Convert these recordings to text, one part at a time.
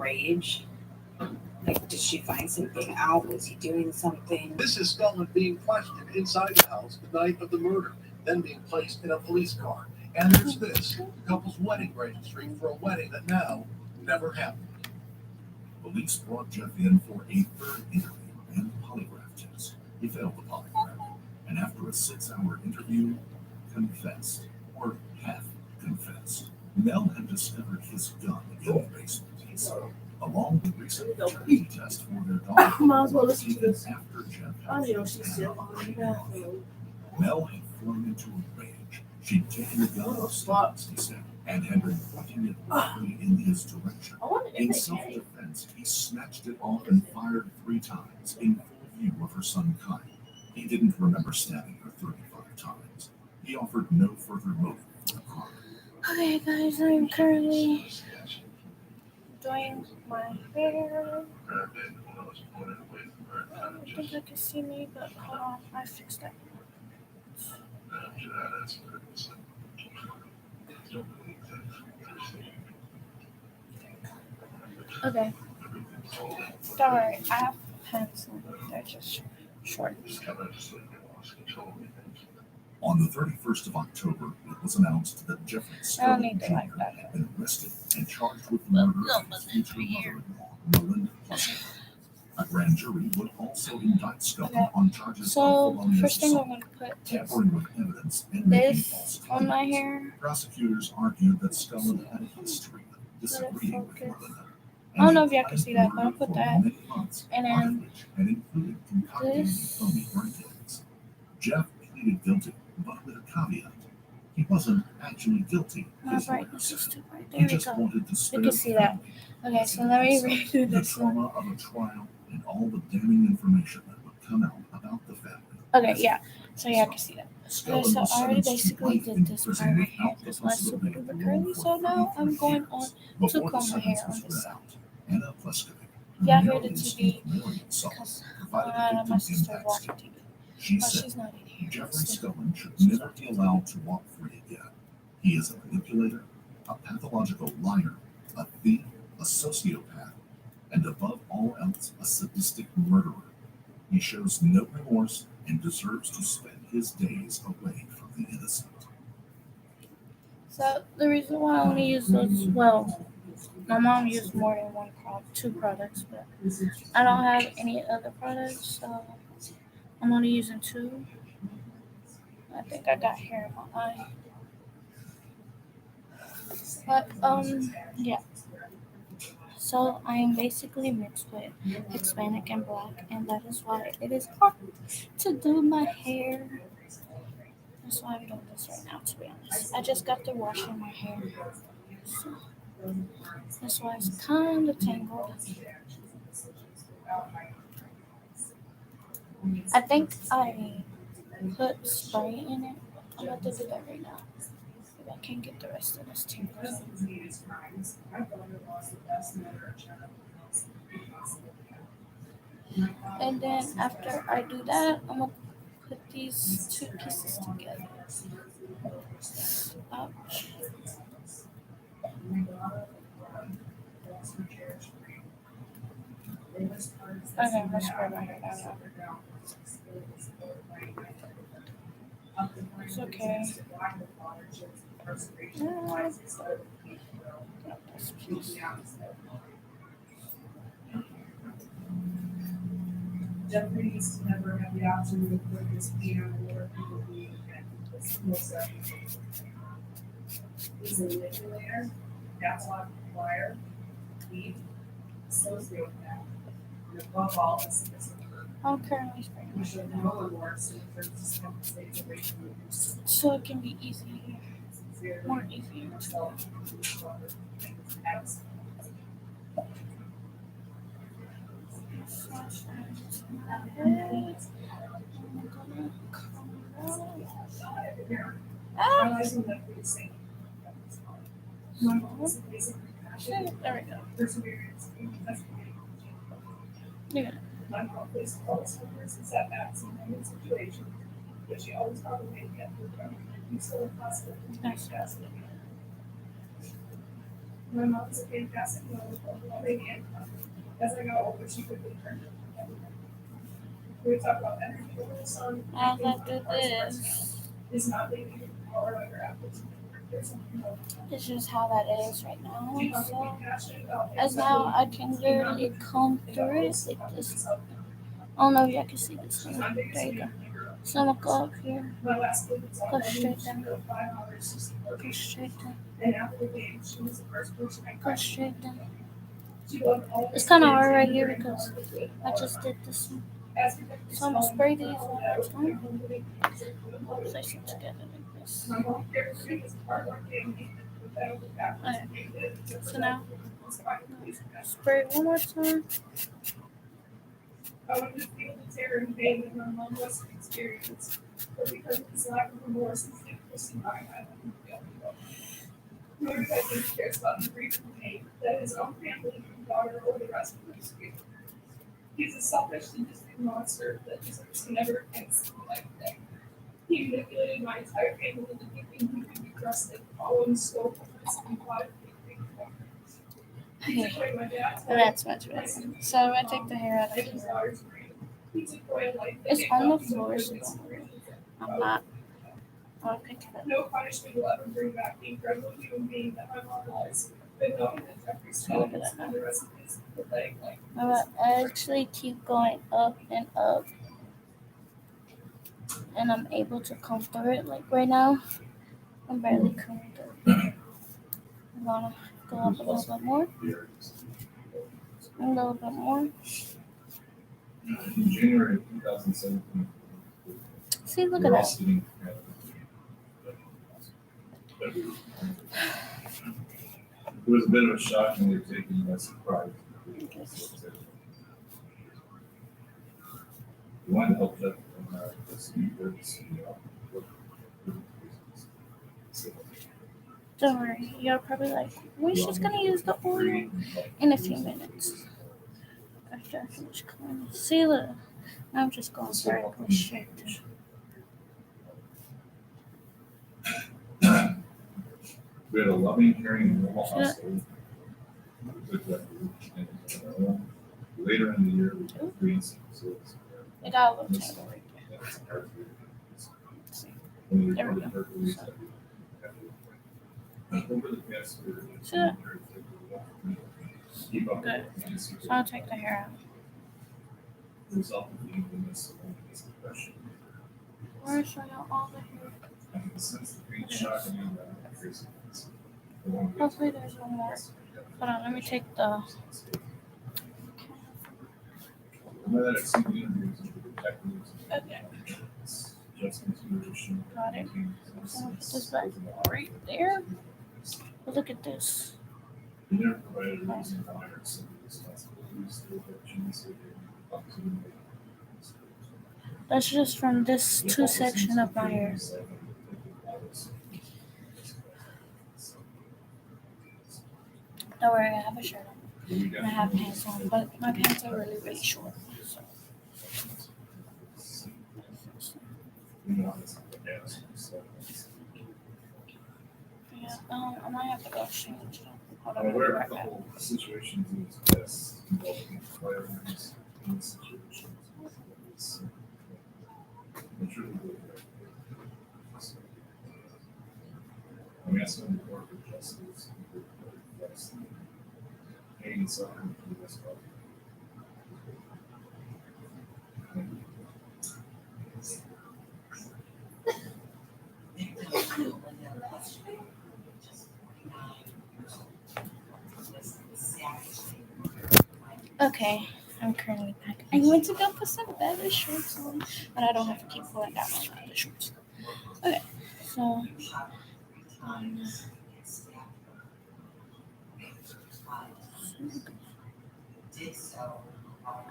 rage? Like, did she find something out? Was he doing something? This is Scullin being questioned inside the house the night of the murder, then being placed in a police car. And there's this, the couple's wedding registry for a wedding that now never happened. Police brought Jeff in for a third interview and polygraph test. He failed the polygraph, and after a 6-hour interview, confessed, or half confessed. Mel had discovered his gun in the basement, he said, along with recent paternity test for their daughter. Might as well listen to this. After Jeff I had know she's still on the bathroom. Mel had flown into a rage. She'd taken the gun upstairs, he said, and had been pointing it roughly in his direction. I wonder In if they came. self-defense, he snatched it off and fired 3 times in full view of her son Kyle. He didn't remember stabbing her 35 times. He offered no further motive for the crime. Okay, guys, I'm currently doing my hair. I don't think I can see me, but hold on, I fixed that. Okay. Don't worry, I have pencils. They're just short. On the 31st of October, it was announced that Jeffrey I don't Scullin need to Jr. like that. had been arrested and charged with murder of his future mother-in-law, Melinda Pluskett. A grand jury would also indict Scullin Okay. on charges So, of felonious first thing I'm assault, going to put is tampering with evidence, and making this false on my claims. hair. Prosecutors argued that Scullin had a history of disagreeing with focus. Melinda. I don't know if y'all can see that, but I'll put that. And Part then of which had included concocting this. phony break-ins. Jeff pleaded guilty, but with a caveat. He wasn't actually guilty. My His brightness lawyer is said. too bright. He There we just go. wanted to spare You can see that. family. Okay, so let me redo The this one. trauma of a trial and all the damning information that would come out about the family. Okay, yeah. So yeah, I can see that. Scullin Okay, so was I already sentenced to basically life did in this part prison right here. without the This is my super possibility duper of curly. parole So for now I'm 33 going on years. to Before comb the my hair sentence on was this read side. out, Anna Pleskovic, Yeah, I heard who the narrowly TV escaped Marion Sullivan, because provided my a victim sister impact watched statement. TV. She But said, she's not in here. Jeffrey So, Scullin should never be allowed to walk free again. He is a manipulator, a pathological liar, a thief, a sociopath, and above all else, a sadistic murderer. He shows no remorse and deserves to spend his days away from the innocent. so the reason why I only use those, well, my mom used more than two products, but I don't have any other products, so I'm only using 2. I think I got hair in my eye. But yeah. So I am basically mixed with Hispanic and Black, and that is why it is hard to do my hair. That's why I'm doing this right now, to be honest. I just got through washing my hair, so that's why it's kind of tangled. I think I put spray in it. I'm about to do that right now. Maybe I can get the rest of this tangled. And then after I do that, I'm gonna put these 2 pieces together. Ouch. Okay, I'm gonna spray my hair down now. It's okay. This piece. Jeffrey needs to never have the option to put his hand or people being he's a manipulator, catalog liar, thief, sociopath, and above all, a sadistic murderer. I'm currently spraying my We should hair know more so that this compensates away from the use so it can be easy, sincerely. more easier. Myself, his brother, and his ex. Ah, Realizing that we say it's a basic compassion, there we go. perseverance, and investigating. Yeah. My mom faced all discomforts and setbacks in many situations, but she always found a way to get through them. You still impossible to Nice. discuss it. My mom is a fantastic mother, loving and kind. As I got older, she quickly turned it. We talk about energy over the sun. As I do this, Is not leaving or other apples. There's something more. it's just how that is right now. Do you have to So, be passionate about as now I can literally comb through it like this. I don't know if y'all can see this. She's my biggest There you go. fan. So I'm gonna go up here, My last kid was go straight down, for 5 hours to support go me. straight down, And after the game, she was the first person I go cried. straight down. She loved all It's the kind of kids hard right and here during because COVID. I just did this one. As we took So I'm gonna this spray home, these one all more that time. was Place them together like this. my mom cared for me as part of our family. But that was backwards. Okay. So now, spray it one more time. I wanted to feel the terror and pain that my mom must have experienced, but because of his lack of remorse and sleepless in mind, I let him feel. Nor did I think he cares about the grief and pain that his own family and daughter or the rest of us feel. He's a selfish, sadistic monster that deserves to never against the life day. He manipulated my entire family into thinking he could be trusted, following the scope of his implied he Okay, took away my dad's and that's much better. So I'm gonna take the hair out of and his here. daughter's brain. He took away a life that It's gave on the nothing but floor, so goodness don't and worry. grace. I'm not. I'll pick it up. No punishment will ever bring back the incredible human being that my mom was. But knowing that Jeffrey So look Stone at that and the rest of his pathetic life. I'm gonna actually keep going up and up, and I'm able to comb through it. Like right now, I'm barely combing through it. I'm gonna go up a little bit more, a little bit more. In January of 2017, See, look we at were all that. sitting at it was a bit of a shock and we were taken by surprise. We wanted to help Jeff and this new works. Don't worry, you're probably like, we're just gonna use the oil in a few minutes after I finish combing. See, look, now I'm just going vertically straight. We had a loving, caring, and normal Yeah. household. Later in the year, we had 3 incidents. It got a little tangled right there. There we go. Over the past year, So- keep up Good. with So I'll take the hair out. the result of being in this alone is depression. We're showing you all the hair. And since the great shock and craziness, Hopefully there's one more. Hold on, let me take the. Remember that I've seen the interviews with the detectives. Okay. Just consideration. Got it. So I'll put this back right there. But look at this. They never provided a reason for hiring some responsibilities to elections. Up to the That's just from this two section of my hair. Don't worry, I have a shirt on and I have pants on, but my pants are really, really short. So. Yeah, I might have to go change. Hold on, I'm I'll be aware of right a back. couple of situations in this test involving firearms in situations. I'm truly believe that. I'm asking the court for justice and for justice. Pain and suffering for this country. Okay, I'm currently back. I went to go put some better shorts on, but I don't have to keep pulling down on the other shorts. Okay, so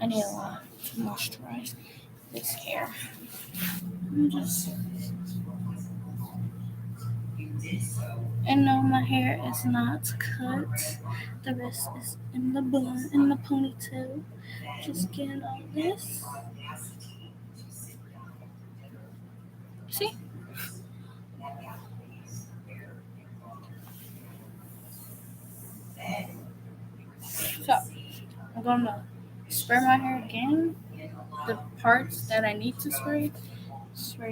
I need a lot to moisturize this hair. And no, my hair is not cut. The rest is in the bun, in the ponytail. Just getting all this. See? gonna spray my hair again. The parts that I need to spray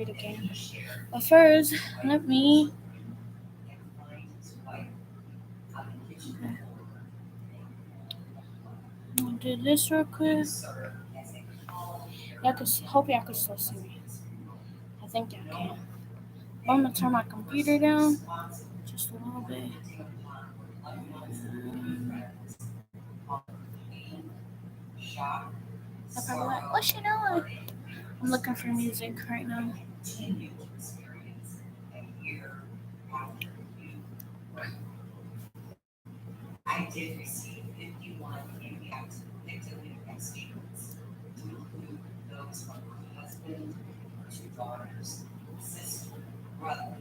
it again. But first, let me do this real quick. Hope y'all can still see me. I think y'all can. I'm gonna turn my computer down just a little bit. They're probably like, what's she doing? I'm looking for music right now. I did receive 51 impact victim statements to include those from my husband, 2 daughters, sister, brother,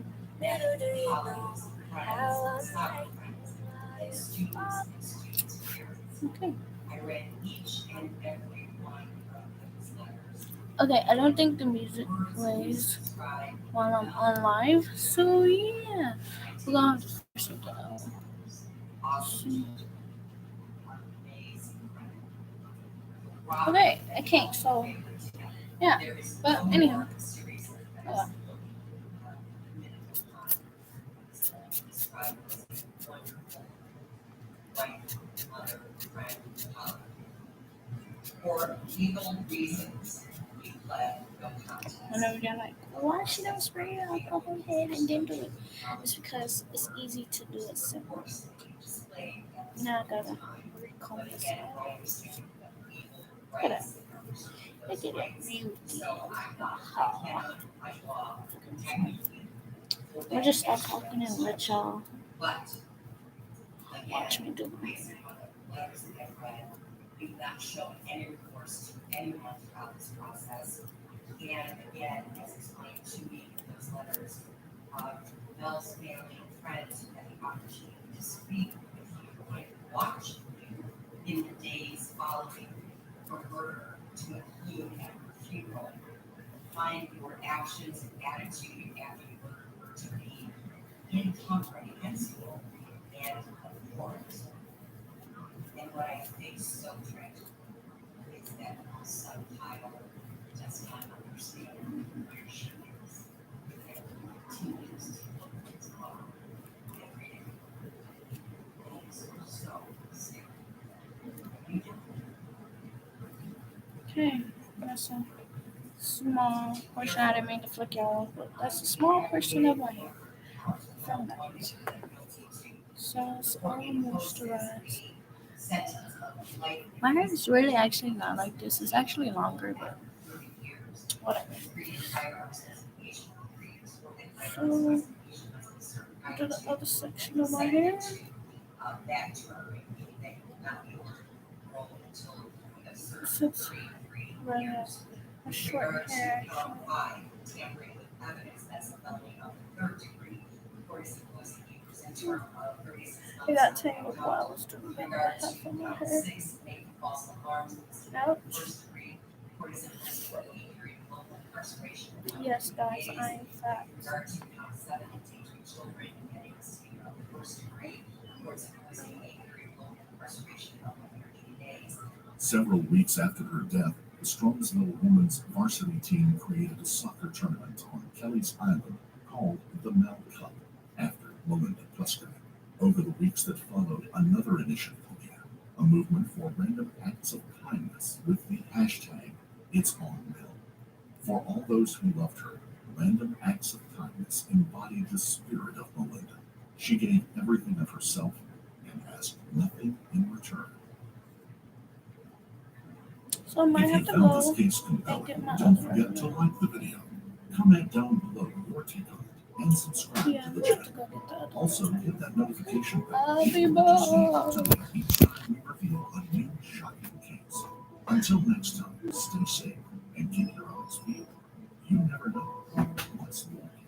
colleagues, friends, soccer friends, students, and students' parents. Okay. I read each and every one of those letters. Okay, I don't think the music plays while I'm on live, so yeah, we're gonna have to figure something out. Okay, I can't, so yeah, but anyhow. For legal reasons, we pled no contest. Whenever you're like, why she don't spray it on her head and then do it? It's because it's easy to do it simple. Now I gotta recall this out. Look at that. Look at that beauty. I'll just stop talking and let y'all watch me do my hair. We've not shown any remorse to anyone throughout this process. And again, as explained to me in those letters, Mel's family and friends had the opportunity to speak with you and watch you in the days following her murder to include at her funeral. Find your actions and attitude after you murdered her to be incomprehensible and abhorrent. And what I think so tragic is that subtitle does not understand where she is and continues to look at his mom every day. Things are so sad. You do. Okay, that's a small portion. I didn't mean to flick y'all off, but that's a small portion of my hair from that. So it's all moisturized. My hair is really actually not like this. It's actually longer, but whatever. So, to the other section of my hair. Since right now, a short hair. I got tangled while I was doing that. I have on my hair. Ouch. Yes, guys, I am fat. Several weeks after her death, the Strongsville women's varsity team created a soccer tournament on Kelly's Island called the Mel Cup after Melinda Pliskova. Over the weeks that followed, another initiative began, a movement for random acts of kindness with the hashtag #It'sOnMel. For all those who loved her, random acts of kindness embodied the spirit of Melinda. She gave everything of herself and asked nothing in return. So I might If have you to found go this case and compelling, get my don't other forget to hair. like the video, comment down below your take on it, and subscribe Yeah, to I'm the about to channel. go get the other Also, one. hit that notification bell I'll be to receive back. updates each time we reveal a new shocking case. Until next time, stay safe and keep your eyes peeled. You never know what's lurking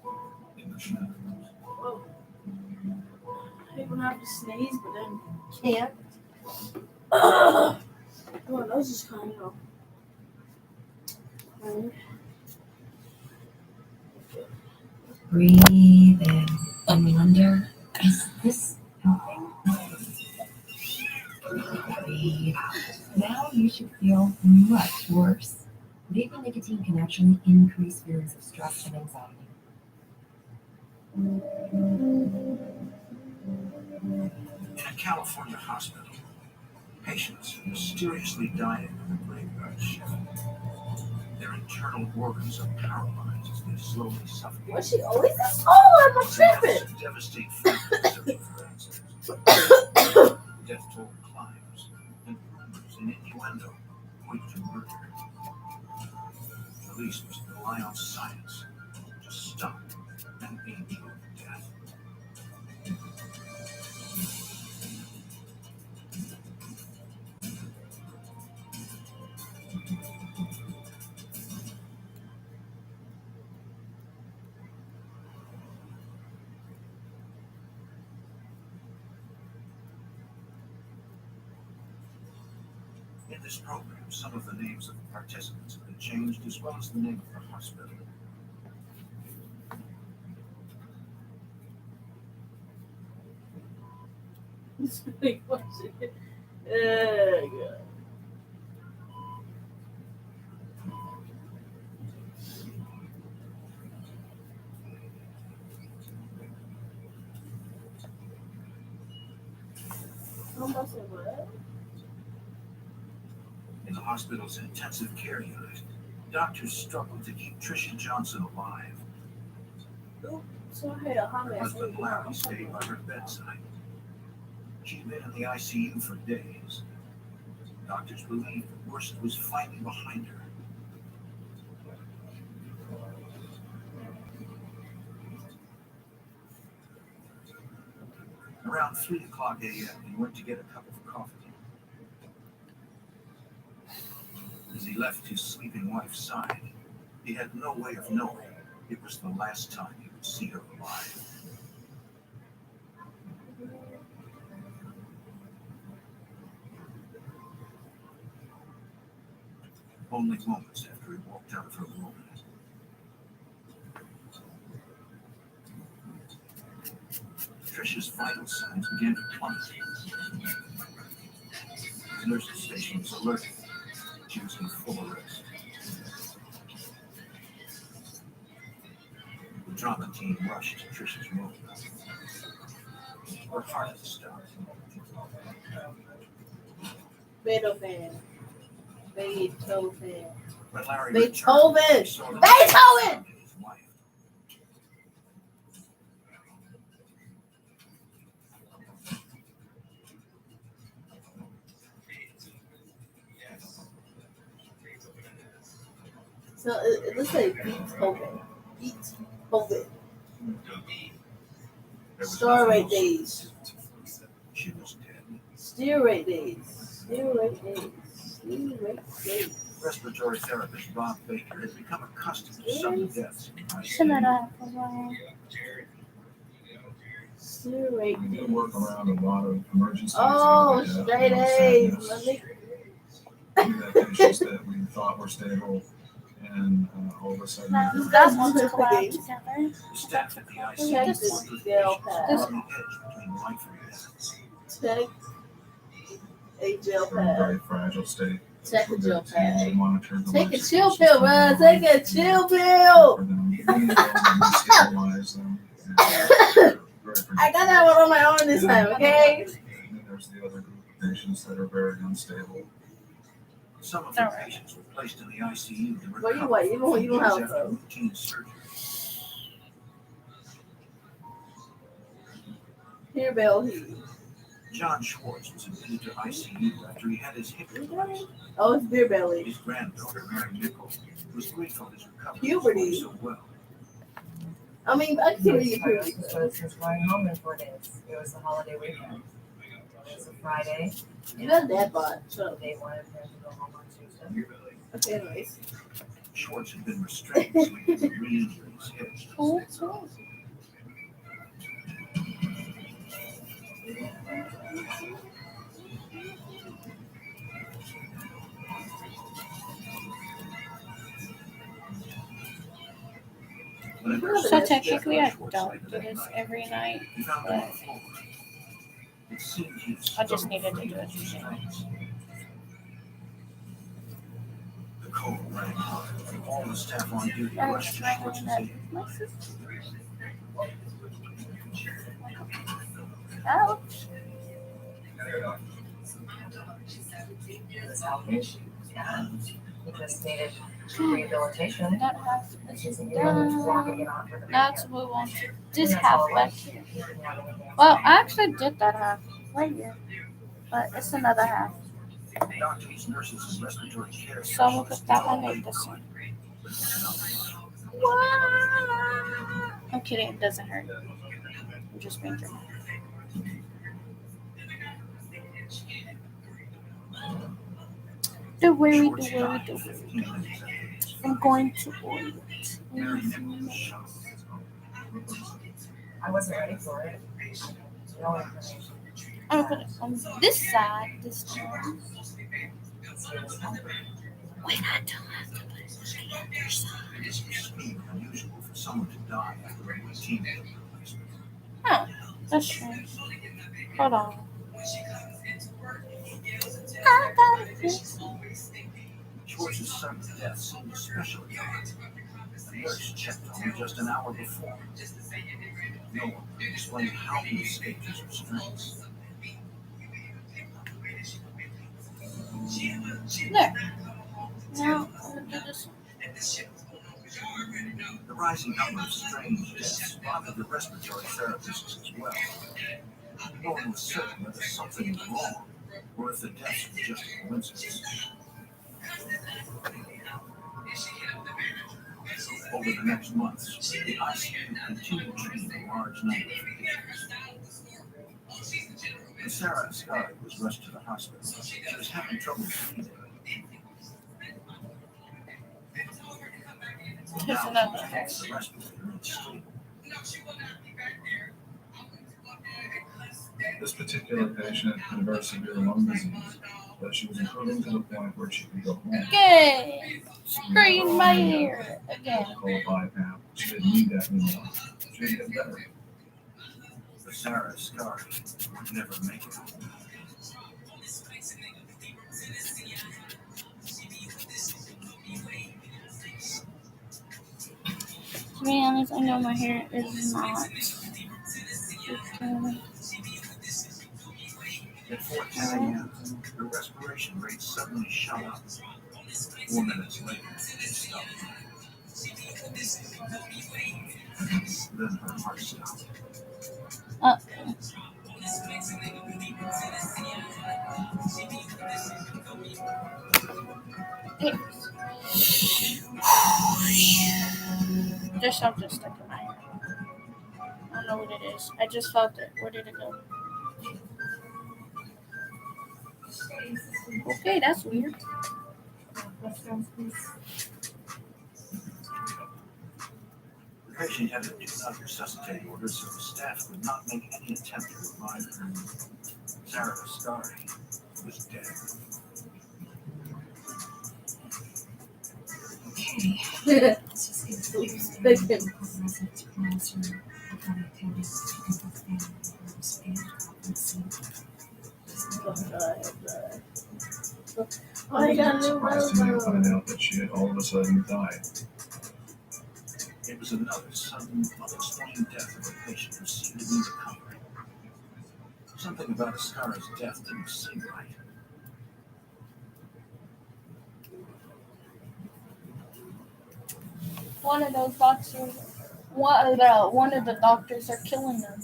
in the shadows. I even have to sneeze, but then Can't. my nose is kind of. Breathe in and wonder, is this helping? Breathe out. Now you should feel much worse. Vaping nicotine can actually increase feelings of stress and anxiety. In a California hospital, patients mysteriously dying of a graveyard shift. Their internal organs are paralyzed as they slowly suffocate. Why she always this? Oh, I'm a tripping. Devastate families searching for answers. Death toll climbs, and rumors and innuendo point to murder. Police must rely on science to stop an angel of death. In this program, some of the names of the participants have been changed, as well as the name of the hospital. It's like, what's it? God. Almost a what? In the hospital's intensive care unit, doctors struggle to keep Tricia Johnson alive. So I had a hot Her ass husband Larry stayed by her bedside. She'd been in the ICU for days. Doctors believe the worst was finally behind her. Around 3 o'clock a.m., he went to get a cup of coffee. As he left his sleeping wife's side, he had no way of knowing it was the last time he would see her alive. Only moments after he walked out of her room, Tricia's vital signs began to plummet. The nurse's station was alerted. She was in full arrest. The drama team rushed to Tricia's room. Her heart had stopped. Beethoven. Beethoven. When Larry Beethoven! returned, he saw the Beethoven! his wife. So it looks like Beethoven. Beethoven. There was Steroid nothing days. else. She was dead. Steroid days. Steroid days. Steroid days. Respiratory therapist Bob Baker had become accustomed to sudden deaths. Shouldn't have done it for a while. Steroid We days. do work around a lot of emergencies. Oh, and straight a lot of A's. sadness. Let me- We had patients that we thought were stable, and all of a sudden, You guys want to collab together? The staff at the ICU Check worked this with gel patients pad. on the edge between life and death. Check a gel they're in a pad. very fragile state. Check a We're gel there to pad. monitor the Take a life chill support pill, system bro. Take a chill pill. for them. We need to stabilize them. And, I got that one on my own this time, okay? And then there's the other group of patients that are very unstable. Some of the patients were placed in the ICU to Where you recover wait? You from don't have injuries after to. routine surgery. Here, Bill. He. John Schwartz was admitted to ICU after he had his hip replaced. Oh, it's beer belly. His granddaughter, Mary Nichols, was grateful his recovery Puberty. was going so well. I mean, I can see where you My puberty. husband was going home in 4 days. It was the holiday weekend. It was a Friday. You got that bot. So, They wanted him to go home on Tuesday. okay, anyways. Schwartz had been restrained so he could re-injure his hip. Cool, cool. So technically, I don't do this every night. He found him on the floor. It seemed he had I just struggled needed to free do it of his today. legs. call rang out, and all the staff on duty I rushed to was Schwartz's that aid. my sister. Ouch. It's outpatient. And he just needed rehabilitation. That half Which is is you're not gonna done. get on for the Now to move on to this And that's half all back it here. was. He didn't have anything else. Well, I actually did that half right here, but it's another half. Doctors, nurses, and respiratory care So I'm gonna specialists put that all one in laid this claim. one. But it's not enough. What? I'm kidding, it doesn't hurt. I'm just being dramatic. The worry, Schwartz the worry, died the worry. 15 minutes after his I'm going to order it. Mary Nichols was shot. I wasn't ready for it. No information. I'm gonna put it on this side this time. Wait, I don't have to put it on the other side. It is extremely unusual for someone to die after a routine hip replacement. Huh, that's strange. Hold on. I got it. Schwartz's sudden death seemed especially odd. The nurse checked on him just an hour before. No one could explain how he escaped his restraints. There. Now, I'm gonna do this one. The rising number of strange deaths bothered the respiratory therapists as well. No one was certain whether something was wrong or if the deaths were just a coincidence. Over the next months, the ICU continued treating a large number of patients. When Sarah Ascari was rushed to the hospital, she was having trouble breathing. Here's Now, another. she was the respirator and stable. This particular patient had very severe lung disease, but she was improving to the point where she could go home. Okay. Screen my ear again. Qualified now. She didn't need that anymore. She would get better. But Sarah Ascari would never make it. To be honest, I know my hair is not. At 14 a.m., her respiration rate suddenly shot up. 4 minutes later, she stopped. Then her heart stopped. There's something stuck in my hair. I don't know what it is. I just felt it. Where did it go? Okay, that's weird. The patient had a do not resuscitate order, so the staff could not make any attempt to revive her. Sarah Ascari was dead. I got a new Surprised to logo. find out that she had all of a sudden died. It was another sudden, unexplained death of a patient who seemed to be recovering. Something about Ascari's death didn't seem right. One of the doctors are killing them.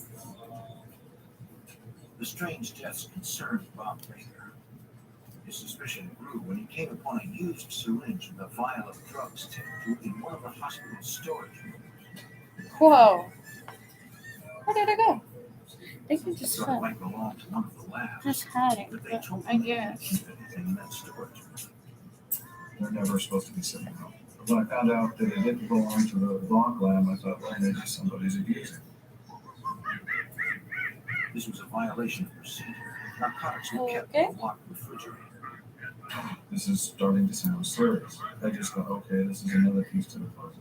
The strange deaths concerned Bob Baker. His suspicion grew when he came upon a used syringe with a vial of drugs taped in one of the hospital's storage rooms. Whoa. Where did it go? They could He just thought it might belong to one of the labs, just had it, but they but told I him they guess. didn't keep anything in that storage room. They're never supposed to be sitting around. But when I found out that it didn't belong to the Blanc lab, I thought, well, maybe somebody's abusing. This was a violation of procedure. Narcotics were kept Okay. in a locked refrigerator. This is starting to sound serious. I just thought, okay, this is another piece to the puzzle.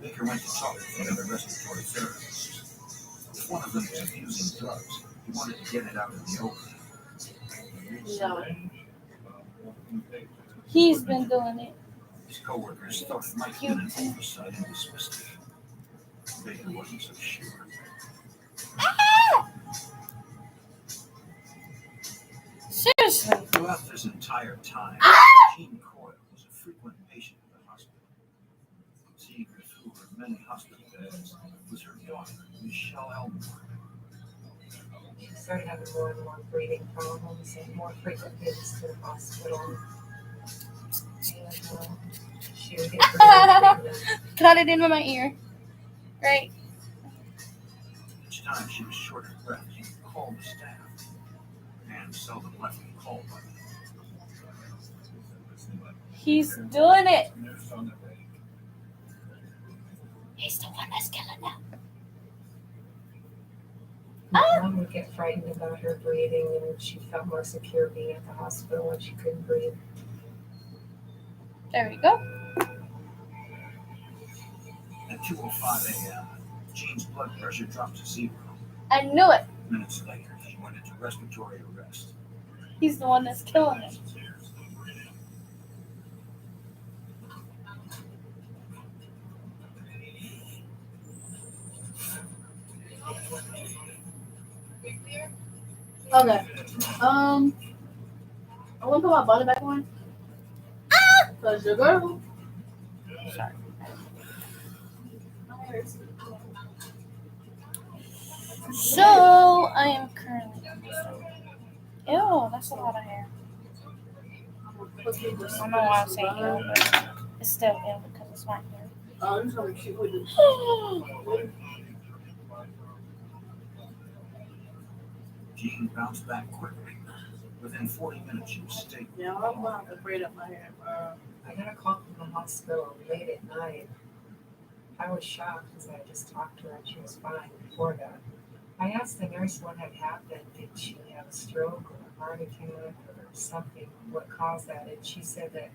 Baker went to talk with the other respiratory therapists. If one of them was abusing drugs, he wanted to get it out in the open. No. He's been doing it. His coworkers thought it might be an oversight and dismissed it. Baker wasn't so sure. Seriously. Throughout this entire time, Jean Coyle was a frequent patient at the hospital. Seeing her through her many hospital beds was her daughter, Michelle Elmore. She started having more and more breathing problems and more frequent visits to the hospital. And she would get pretty Got it into my ear. Great. Each time she was short of breath, she would call the staff and seldom left the call button. He's doing it. He's the one that's killing them. Mom would get frightened about her breathing, and she felt more secure being at the hospital when she couldn't breathe. There we go. At 2:05 a.m., Jean's blood pressure dropped to 0. I knew it. Minutes later, she went into respiratory arrest. He's the one that's killing him. Okay. I want to put my bonnet back on. Cause your girl. Sorry. So I am currently. Ew, that's a lot of hair. I don't know why I'm saying ew, but it's still ew because it's my hair. I'm trying to keep with this. Jean bounced back quickly. Within 40 minutes, she was stable. Yeah, I'm gonna have to braid up my hair. I got a call from the hospital late at night. I was shocked because I just talked to her and she was fine before that. I asked the nurse what had happened. Did she have a stroke or a heart attack or something? What caused that? And she said that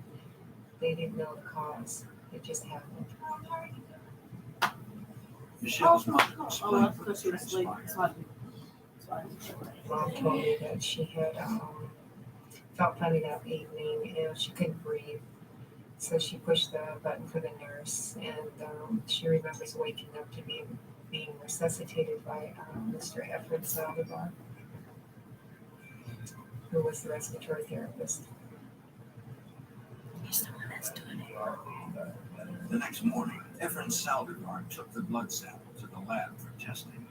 they didn't know the cause. It just happened. Michelle's mother That's explained because she what was asleep. transpired. Mom told me that she had felt funny that evening and she couldn't breathe. So she pushed the button for the nurse, and she remembers waking up to being resuscitated by Mr. Efren Saldivar, who was the respiratory therapist. He's the one that's doing it. The next morning, Efren Saldivar took the blood sample to the lab for testing.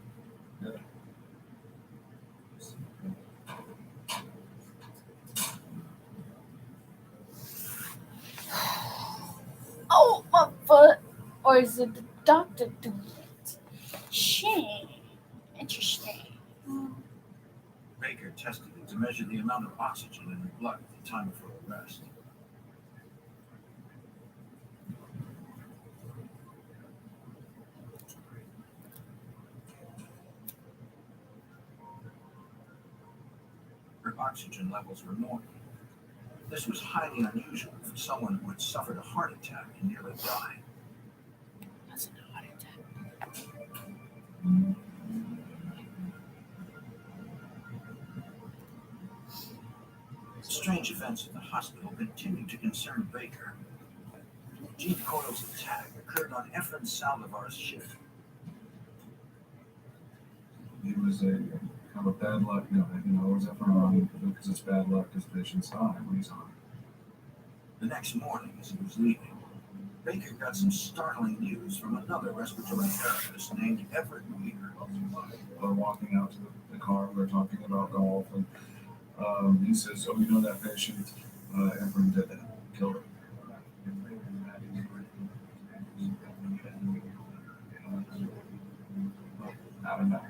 Oh, my foot. Or is it the doctor doing it? Shame. Interesting. Baker tested it to measure the amount of oxygen in her blood at the time of her arrest. Her oxygen levels were normal. This was highly unusual for someone who had suffered a heart attack and nearly died. That's a heart attack. Strange events at the hospital continued to concern Baker. Jean Coyle's attack occurred on Efren Saldivar's shift. He was a kind of a bad luck, was that on because it's bad luck because patients die when he's on. The next morning, as he was leaving, Baker got some startling news from another respiratory therapist named Everett Weir. They're walking out to the car, they're talking about golf, and he says, "Oh, you know that patient, Efren did that, killed her." I don't know.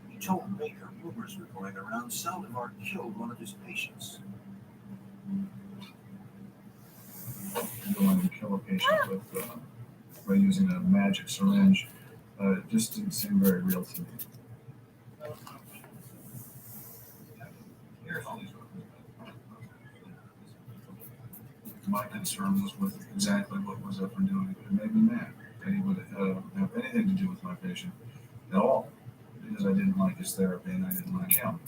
He told Baker rumors were going around Saldivar killed one of his patients. Going to kill a patient with by using a magic syringe, it just didn't seem very real to me. My concern was with exactly what was Efren doing. It made me mad that he would have anything to do with my patient at all, because I didn't like his therapy and I didn't like him.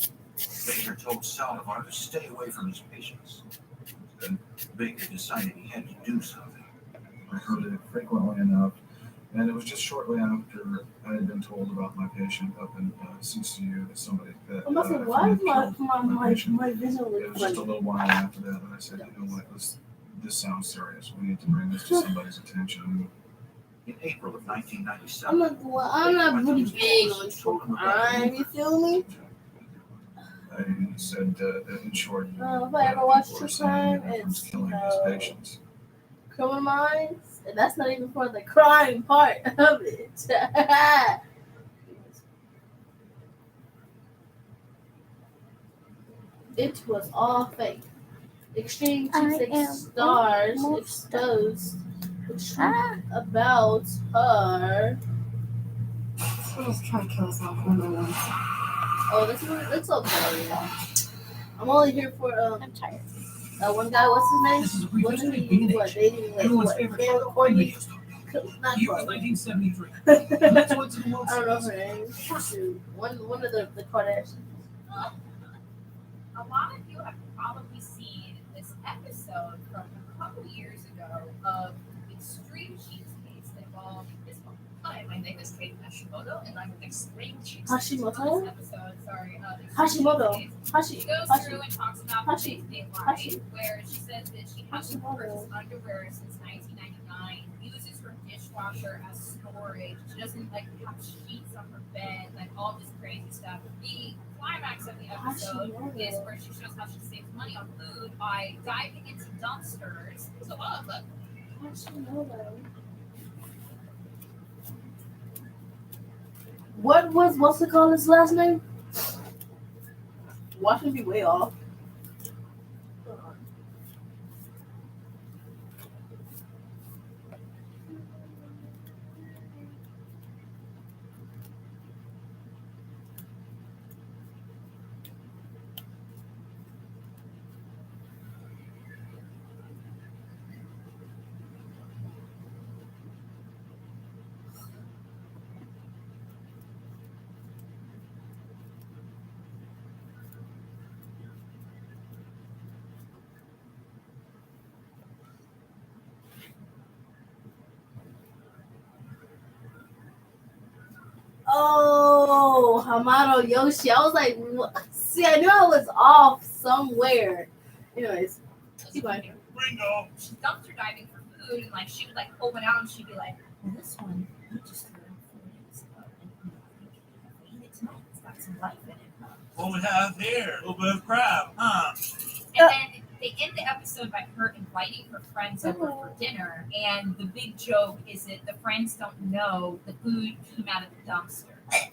Baker told Saldivar to stay away from his patients. happen. Baker decided he had to do something. I heard it frequently enough, and it was just shortly after I had been told about my patient up in CCU that somebody that I'm about to say, a why friend is my killed vision It was looking just a funny? little while after that that I said, you know what, this sounds serious. We need to bring this to somebody's attention. In April of I'm 1997, not really big on true crime, you feel me? I said, in short, If I ever watch people true are saying crime, everyone's it's, killing his patients. Criminal Minds, and that's not even for the crime part of it. It was all fake. Extreme Cheapsake stars exposed the truth about her. Let's try to kill us off one by one. Oh, that's okay. I'm only here for I'm tired. one guy. What's This his is a brief name? history of being an What agent. dating? Everyone's What? favorite Cam crime Courtney? video store. Not The year was Courtney. 1973. That's what's in the World I don't know Series. her name. Shoot. One of the Kardashians. A lot of you have probably seen this episode from a couple years ago of Extreme Cheapskates that involved this one. Hi, my name is Kate Hashimoto, and I'm an Extreme Cheapskate. Hashimoto? This episode, sorry, Hashimoto. She goes through and talks about her day-to-day life, where she says that she hasn't purchased underwear since 1999, uses her dishwasher as storage, she doesn't like have sheets on her bed, like all this crazy stuff. The climax of the episode is where she shows how she saves money on food by diving into dumpsters. So, look. What's it called his last name? Watch me be way off. Oh, Hamado Yoshi. I was like, what? See, I knew I was off somewhere. Anyways, keep going. Ringo. She dumpster diving for food, and like she would like pull one out, and she'd be like, well, "This one, I just threw it 4 days ago, and I eat it tonight. It's got some life in it." What we have here, a little bit of crab, huh? And then they end the episode by her inviting her friends over for dinner, and the big joke is that the friends don't know the food came out of the dumpster.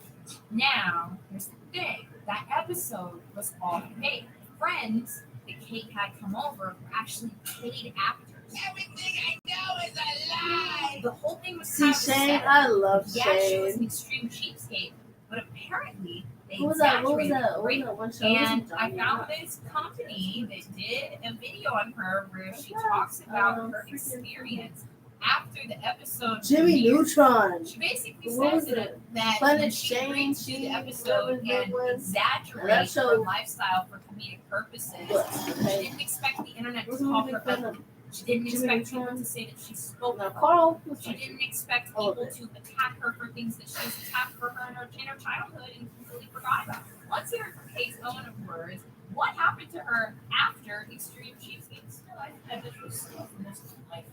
Now, here's the thing: that episode was all fake. Friends that Kate had come over were actually paid actors. Everything I know is a lie. The whole thing was See, kind of Shane, set up. I love Yeah, she was Shane. an extreme cheapskate, but apparently they What was that? What was exaggerated that? the What was rate. that one show? And It wasn't I Johnny found Depp. this company that did a video on her where she talks about her experience after the episode. Jimmy premiered. Neutron. She basically What says was it? that Planet when she Shane, brings to the Sheen, episode whatever and that was. exaggerates That show- her lifestyle for comedic purposes. She didn't expect the internet to Wasn't call a big her fan ugly. of She didn't Jimmy expect people Neutron. to say that she spoke. Now, funny. Carl was She like, didn't expect all people of to attack her for things that she was attacked for her in her childhood and completely forgot about. Let's hear from Kate's own words. What happened to her after Extreme Cheapskates? I had this was for most of my life.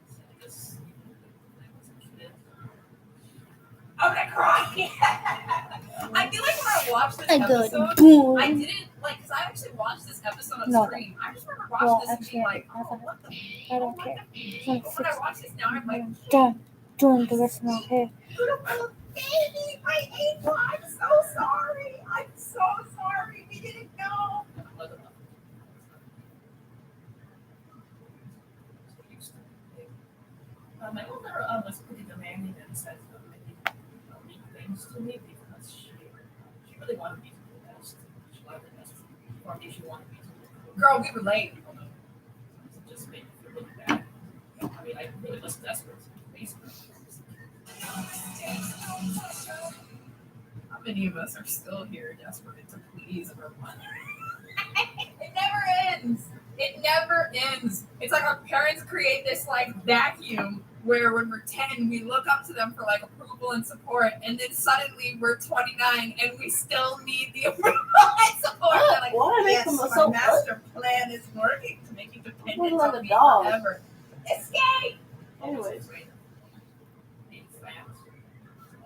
So I guess when I was a kid. I'm gonna cry. I feel like when I watched this I go episode, boom. I didn't like because I actually watched this episode on No. stream. I just remember watching Well, this and being actually, like, oh, what the? I don't what care. the- Like But when I watch this now, I'm like, Done doing the rest of my hair. beautiful baby, my angel. I'm so sorry. I'm so sorry. We didn't know. My older was pretty demanding and said many things to me because she really wanted me to do the best. She wanted the best for me. She wanted me to. Girl, we relate. It just made me feel really bad. I mean, I really was desperate to please her. How many of us are still here desperate to please everyone? It never ends. ends. It's like our parents create this like vacuum where when we're 10, we look up to them for like approval and support, and then suddenly we're 29 and we still need the approval and support. They're like, Why make yes, them my so master plan is working to make you dependent Look like on a me dog. forever. Escape! Anyways. Being fast.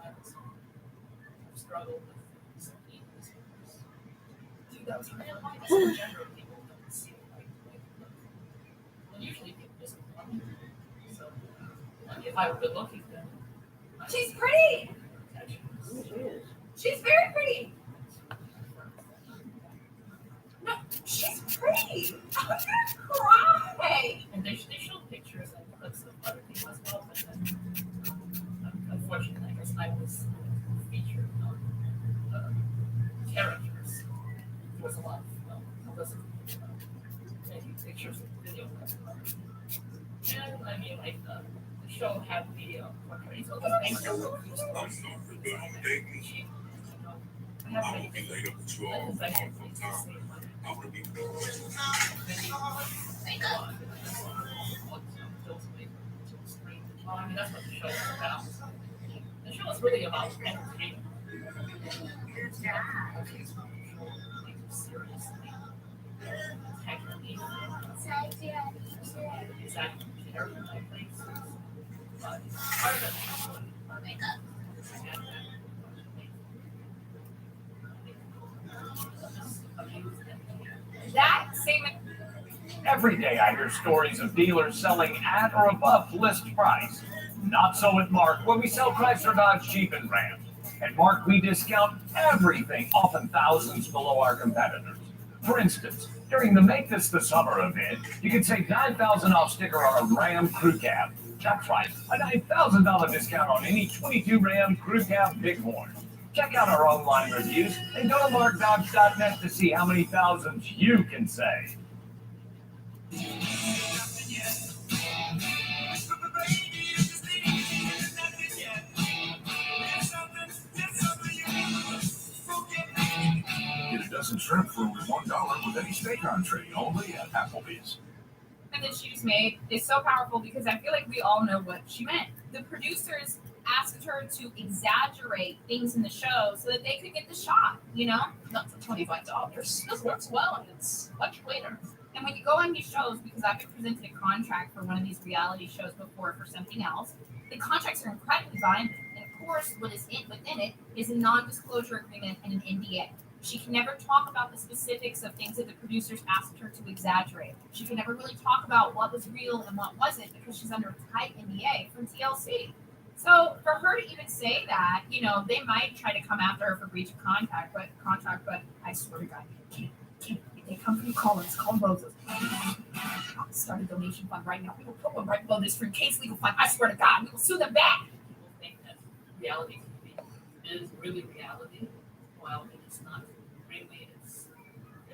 I've struggled with some eating disorders. Dude, that was real. I guess in general, people don't see it like well, usually people just love me. So, if I were good looking, then She's pretty. actually, She's very pretty. No, she's pretty. I'm gonna cry. and they showed pictures and clips of other people as well, but then unfortunately, I guess I was featured on characters. There was a lot of maybe pictures and video. And I mean, like the show had video portraits of the things that were used most. I have many things I can say. Well, I mean, that's what the show is about. The show is really about entertainment. It's not seriously, technically, exactly character type things. But part of it That same. Every day I hear stories of dealers selling at or above list price. Not so at Mark, where we sell Chrysler, Dodge, Jeep, and Ram. At Mark, we discount everything, often thousands below our competitors. For instance, during the Make This the Summer event, you can save $9,000 off sticker on a Ram Crew Cab. That's right, a $9,000 discount on any 22 Ram Crew Cab Bighorn. Check out our online reviews and go to markdodge.net to see how many thousands you can save. Get a dozen shrimp for only $1 with any steak entree, only at Applebee's. And that she was made is so powerful because I feel like we all know what she meant. The producers asked her to exaggerate things in the show so that they could get the shot, you know? not for $25. This works well and it's much later. And when you go on these shows, because I've been presented a contract for one of these reality shows before for something else, the contracts are incredibly binding. And of course, what is within it is a non-disclosure agreement and an NDA. She can never talk about the specifics of things that the producers asked her to exaggerate. She can never really talk about what was real and what wasn't because she's under a tight NDA from TLC. So for her to even say that, you know, they might try to come after her for breach of contract, but I swear to God, if they come for you, call us, call Moses. I'll start a donation fund right now. We will put one right below this for case legal fund. I swear to God, we will sue them back. People think that reality TV is really reality. Well, it is not really. It's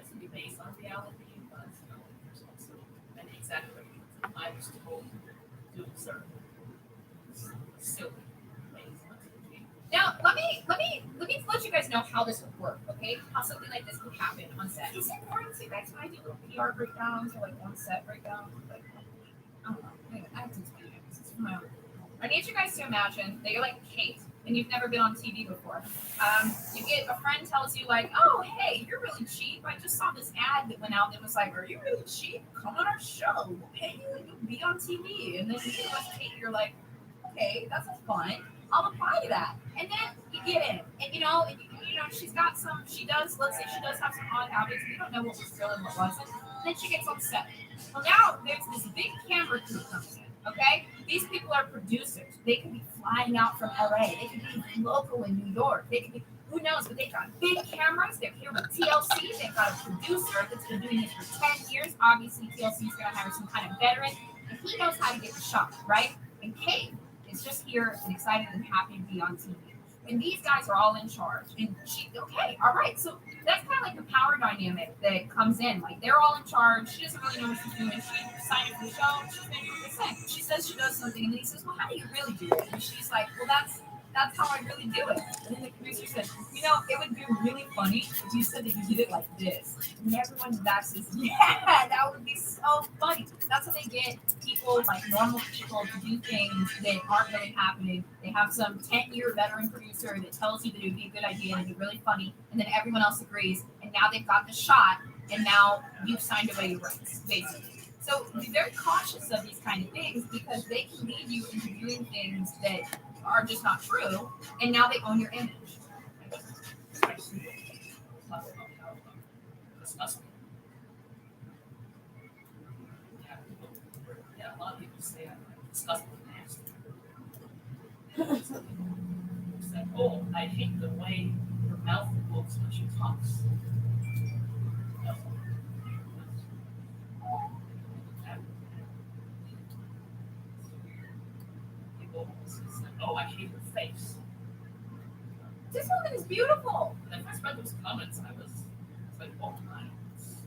to be based on reality, but you know, there's also many exaggerations. I was told to do certain silly things on TV. Now, let me let you guys know how this would work, okay? How something like this would happen on set. Is it important to you guys when I do little PR breakdowns or like on set breakdowns? Like, I don't know. Anyway, I have to explain it. This is from my own. I need you guys to imagine that you're like Kate and you've never been on TV before. You get a friend tells you like, oh, hey, you're really cheap. I just saw this ad that went out that was like, are you really cheap? Come on our show. We'll pay you and you'll be on TV. And then you get with Kate, you're like, okay, that's fun. I'll apply to that. And then you get in. And you know, she does have some odd habits. We don't know what was real and what wasn't. And then she gets on set. Well, now there's this big camera crew comes in, okay? These people are producers. They could be flying out from LA. They could be local in New York. They could be, who knows, but they've got big cameras. They're here with TLC. They've got a producer that's been doing this for 10 years. Obviously, TLC's going to hire some kind of veteran. And he knows how to get the shot, right? And Kate is just here and excited and happy to be on TV. And these guys are all in charge. And she, okay, all right. So that's kind of like the power dynamic that comes in. Like they're all in charge. She doesn't really know what she's doing. She signed up for the show. She's going to do what they say. She says she does something, and then he says, "Well, how do you really do it?" And she's like, "Well, that's that's how I really do it. And then the producer said, you know, it would be really funny if you said that you did it like this. And everyone's back says, yeah, that would be so funny. That's how they get people, like normal people, to do things that aren't really happening. They have some 10-year veteran producer that tells you that it would be a good idea and it'd be really funny, and then everyone else agrees, and now they've got the shot, and now you've signed away your rights, basically. So be very cautious of these kind of things because they can lead you into doing things that are just not true, and now they own your image. Yeah, a lot of people say I'm disgusting and nasty. Say, oh, I hate the way your mouth looks when she talks. People say, oh, I hate her face. This woman is beautiful. And if I read those comments, I was like, oh my, it's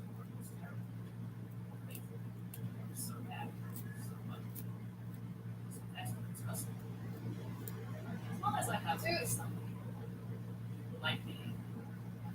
terrible. I'm so mad. So much. So that's disgusting. As long as I have some people like me,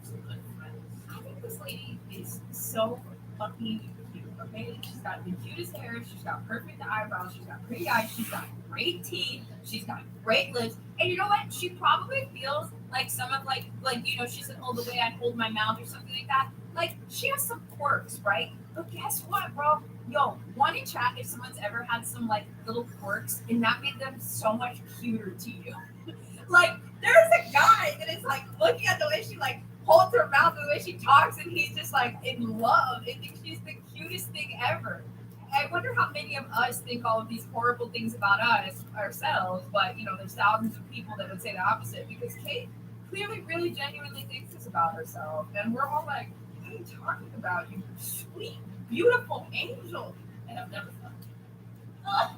some good friends. I think this lady is so fucking cute, okay? She's got the cutest hair, she's got perfect eyebrows, she's got pretty eyes, she's got great teeth, she's got great lips, and you know what? She probably feels like some of like you know, she said, oh, the way I hold my mouth or something like that. Like, she has some quirks, right? But guess what, bro? Yo, one in chat if someone's ever had some like little quirks and that made them so much cuter to you. Like, there's a guy that is like looking at the way she like holds her mouth and the way she talks, and he's just like in love and thinks she's the cutest thing ever. I wonder how many of us think all of these horrible things about us ourselves, but you know, there's thousands of people that would say the opposite because Kate clearly really genuinely thinks this about herself, and we're all like, what are you talking about, you sweet, beautiful angel? And I've never thought.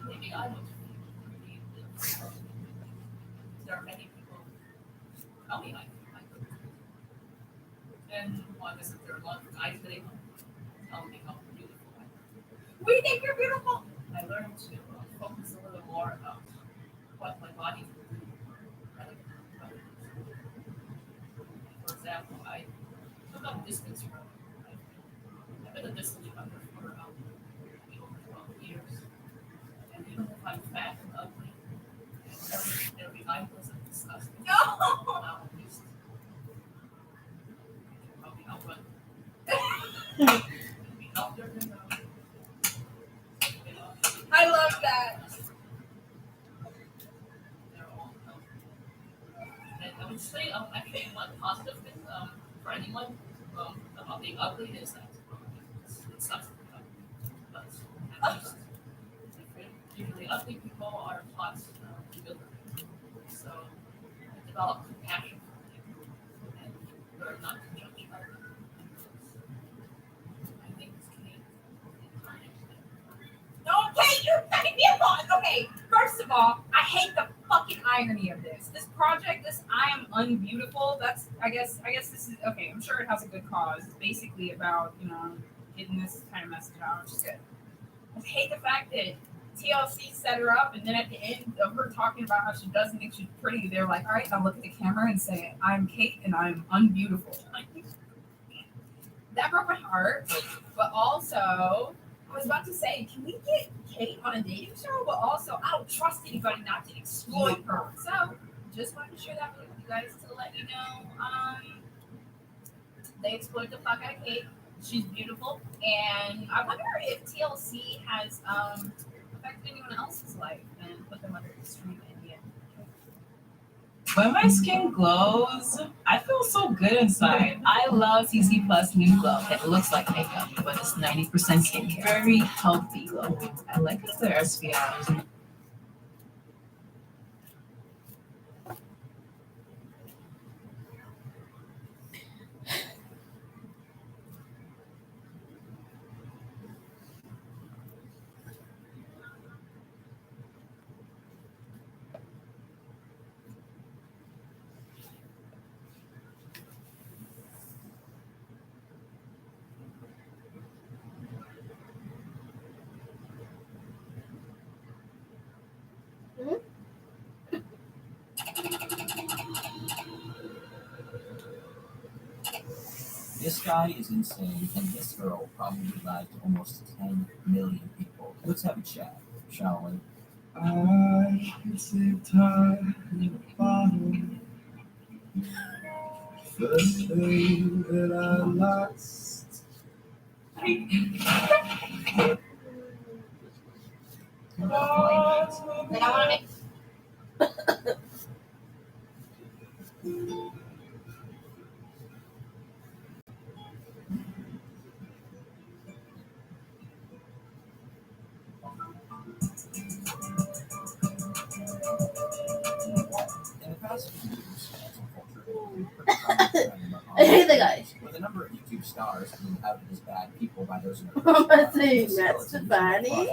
Maybe I look pretty. There are many people who tell me I look. And well, I guess if there are a lot of guys today tell me how beautiful I look. We think you're beautiful. I learned to focus a little more about what my body can do. For example, I took up distance running. I've been a distance runner for over 12 years. And even if I'm fat and ugly, every eye wasn't disgusting. No! Now at least probably outrun. Be healthier than I love that. they're all healthy. And I would say actually one positive thing for anyone about being ugly is that it sucks to be ugly. But at least usually ugly people are taught to be good. So develop compassion for people and learn not to judge others. I think it's key. Okay, you're fucking beautiful. Okay, first of all, I hate the fucking irony of this. This project, this I am unbeautiful. That's I guess this is okay. I'm sure it has a good cause. It's basically about, you know, getting this kind of message out, which is good. I hate the fact that TLC set her up, and then at the end of her talking about how she doesn't think she's pretty, they're like, all right, now look at the camera and say, I'm Kate and I'm unbeautiful. That broke my heart, but also I was about to say, can we get Kate on a dating show? But also, I don't trust anybody not to exploit her. So, just wanted to share that with you guys to let you know, they exploit the fuck out of Kate. She's beautiful, and I wonder if TLC has affected anyone else's life and put them under extreme envy. When my skin glows, I feel so good inside. I love CC Plus New Glow. It looks like makeup, but it's 90% skincare. Very healthy glow. I like their SPFs. Shy is insane, and this girl probably lied to almost 10 million people. Let's have a chat, shall we? I can save time in the bottom. The thing that I lost. Then I want to make In the past few years, cancel culture has been pretty common trend among Hey, the guys. with a number of YouTube stars being outed as bad people by those in I'm saying that's Stefani.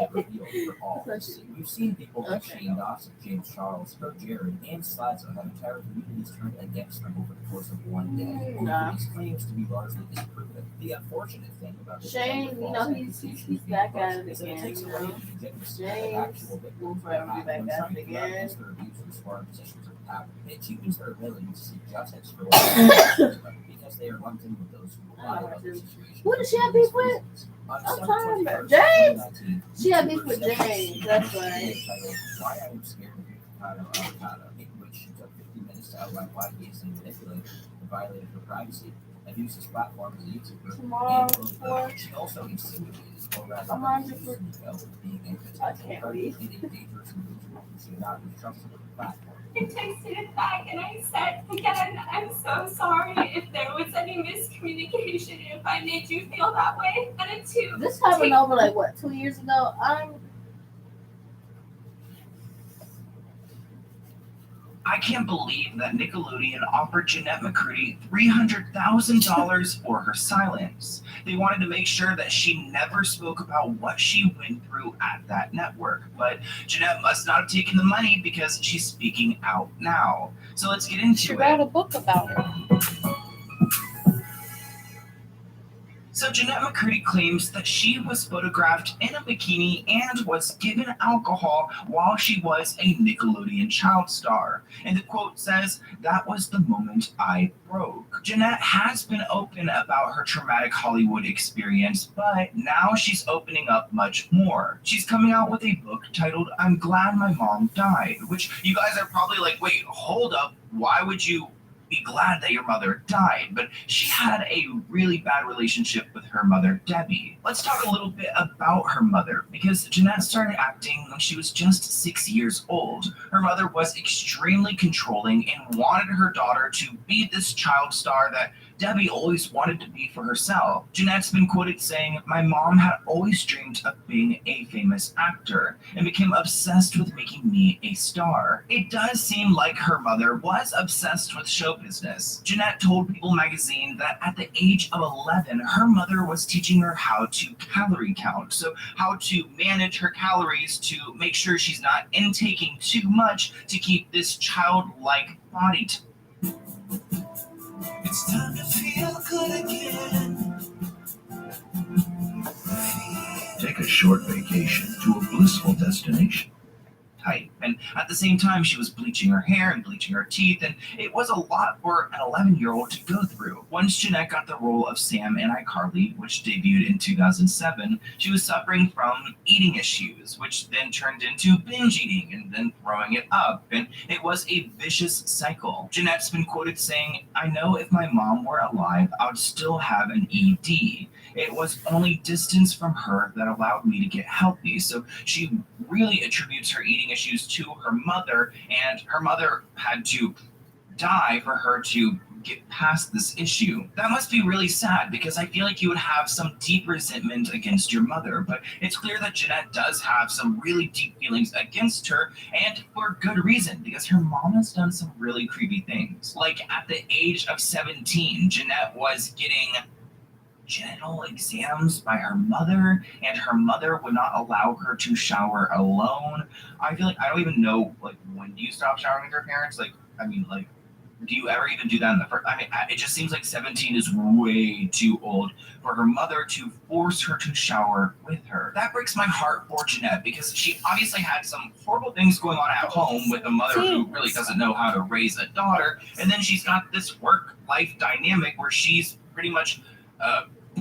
We've seen people like Shane Dawson, James Charles, Kirk Jared, and Slizo have entire communities turned against them over the course of one day. Nah. These claims to be largely disproven. The unfortunate thing about this Shane, you know, he's back at it is that it again, takes you away know. the legitimacy of James actual victims will forever be back when at trying it to guard again. against their abuse and sworn positions of power. It cheapens their ability to seek justice for what because they are lumped in with those who will lie about their situation. Who does she have beef with? On I'm December talking about 21st, James. 2019, She had beef YouTuber with Stephanie James. Sue That's posted a right. video titled, Why I Am Scared of Avocado, in which she took 50 minutes to outline why he easily manipulated and violated her privacy and used his platform as a YouTuber. Tomorrow, And quote, she also insinuated, or rather accused Nico of being a potential target and a dangerous individual who should not be trusted with the platform. I texted it back and I said, again, I'm so sorry if there was any miscommunication, if I made you feel that way. And it's too. This happened over like what, 2 years ago? I can't believe that Nickelodeon offered Jeanette McCurdy $300,000 for her silence. They wanted to make sure that she never spoke about what she went through at that network. But Jeanette must not have taken the money because she's speaking out now. So let's get into She it. wrote a book about her. So Jeanette McCurdy claims that she was photographed in a bikini and was given alcohol while she was a Nickelodeon child star. And the quote says, "That was the moment I broke." Jeanette has been open about her traumatic Hollywood experience, but now she's opening up much more. She's coming out with a book titled I'm Glad My Mom Died, which you guys are probably like, wait, hold up, why would you be glad that your mother died? But she had a really bad relationship with her mother, Debbie. Let's talk a little bit about her mother, because Jeanette started acting when she was just 6 years old. Her mother was extremely controlling and wanted her daughter to be this child star that Debbie always wanted to be for herself. Jeanette's been quoted saying, "My mom had always dreamed of being a famous actor and became obsessed with making me a star." It does seem like her mother was obsessed with show business. Jeanette told People magazine that at the age of 11, her mother was teaching her how to calorie count. So how to manage her calories to make sure she's not intaking too much to keep this childlike body. It's time to feel good again. Take a short vacation to a blissful destination. Type. And at the same time, she was bleaching her hair and bleaching her teeth, and it was a lot for an 11-year-old to go through. Once Jeanette got the role of Sam in iCarly, which debuted in 2007, she was suffering from eating issues, which then turned into binge eating and then throwing it up, and it was a vicious cycle. Jeanette's been quoted saying, "I know if my mom were alive, I would still have an ED. It was only distance from her that allowed me to get healthy." So she really attributes her eating issues to her mother, and her mother had to die for her to get past this issue. That must be really sad, because I feel like you would have some deep resentment against your mother, but it's clear that Jeanette does have some really deep feelings against her, and for good reason, because her mom has done some really creepy things. Like at the age of 17, Jeanette was getting genital exams by her mother, and her mother would not allow her to shower alone. I feel like I don't even know, like, when do you stop showering with your parents? Like, I mean, like, do you ever even do that in the first? I mean, it just seems like 17 is way too old for her mother to force her to shower with her. That breaks my heart for Jeanette, because she obviously had some horrible things going on at home with a mother who really doesn't know how to raise a daughter, and then she's got this work-life dynamic where she's pretty much